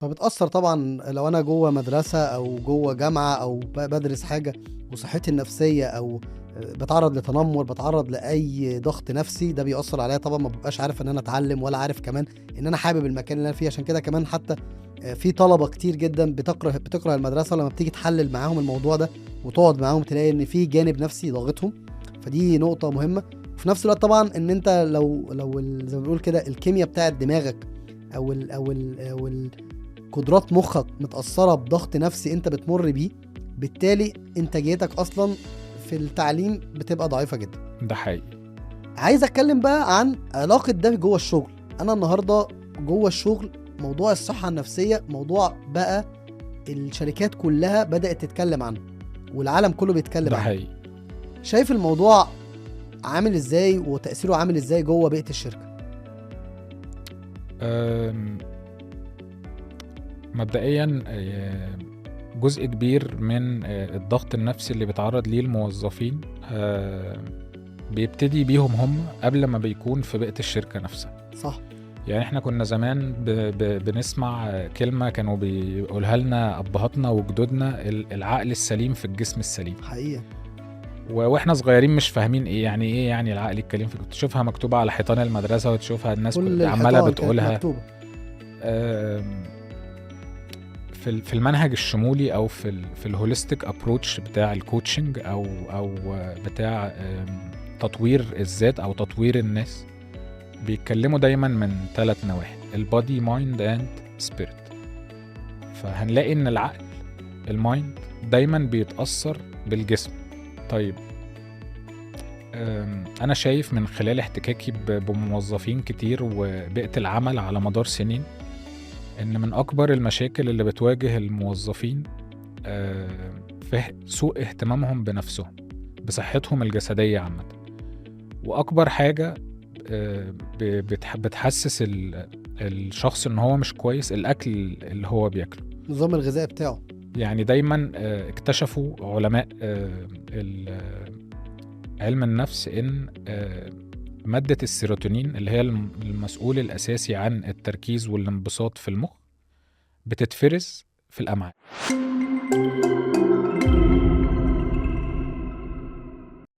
فبتأثّر طبعًا لو أنا جوّه مدرسة أو جوّه جامعة أو بادرس حاجة وصحّتي النفسية أو باتعرّض لتنمُّر، باتعرّض لأي ضغط نفسي، ده بيأثّر عليّا طبعًا، ما بابقاش عارف إن أنا أتعلّم ولا عارف كمان إن أنا حابب المكان اللي أنا فيه. عشان كده كمان حتى في طلبة كتير جدًا بتكره المدرسة، ولمّا بتيجي تحلّل معاهم الموضوع ده وتقعد معاهم تلاقي إن في جانب نفسي ضاغطهم، فدي نقطة مهمة. وفي نفس الوقت طبعًا إن أنت لو زي ما بنقول كده الكيميا بتاعة دماغك أو قدرات مخك متأثرة بضغط نفسي انت بتمر بيه، بالتالي انتاجيتك اصلا في التعليم بتبقى ضعيفة جدا. ده حقيقي. عايز اتكلم بقى عن علاقة ده جوه الشغل. انا النهاردة جوه الشغل موضوع الصحة النفسية موضوع بقى الشركات كلها بدأت تتكلم عنه والعالم كله بيتكلم ده عنه. حقيقي. شايف الموضوع عامل ازاي وتأثيره عامل ازاي جوه بيئة الشركة؟ أم، مبدئيا جزء كبير من الضغط النفسي اللي بيتعرض ليه الموظفين بيبتدي بيهم هم قبل ما بيكون في بيئة الشركة نفسها. صح. يعني احنا كنا زمان بنسمع كلمة كانوا بيقولها لنا أبهاتنا وجدودنا: العقل السليم في الجسم السليم. حقيقة. واحنا صغيرين مش فاهمين ايه يعني العقل السليم. تشوفها مكتوبة على حيطان المدرسة وتشوفها الناس كل عمالة الحيطان كانت بتقولها. مكتوبة. آم، في المنهج الشمولي او في الهوليستيك ابروتش بتاع الكوتشنج او بتاع تطوير الذات او تطوير الناس، بيتكلموا دايما من 3 نواحي: البادي مايند اند سبيريت. فهنلاقي ان العقل المايند دايما بيتأثر بالجسم. طيب انا شايف من خلال احتكاكي بموظفين كتير وبيئة العمل على مدار سنين ان من اكبر المشاكل اللي بتواجه الموظفين في سوء اهتمامهم بنفسهم، بصحتهم الجسدية عامة. واكبر حاجة بتحسس الشخص ان هو مش كويس الاكل اللي هو بياكله، النظام الغذائي بتاعه. يعني دايما اكتشفوا علماء علم النفس ان مادة السيروتونين اللي هي المسؤول الأساسي عن التركيز والانبساط في المخ بتتفرز في الأمعاء.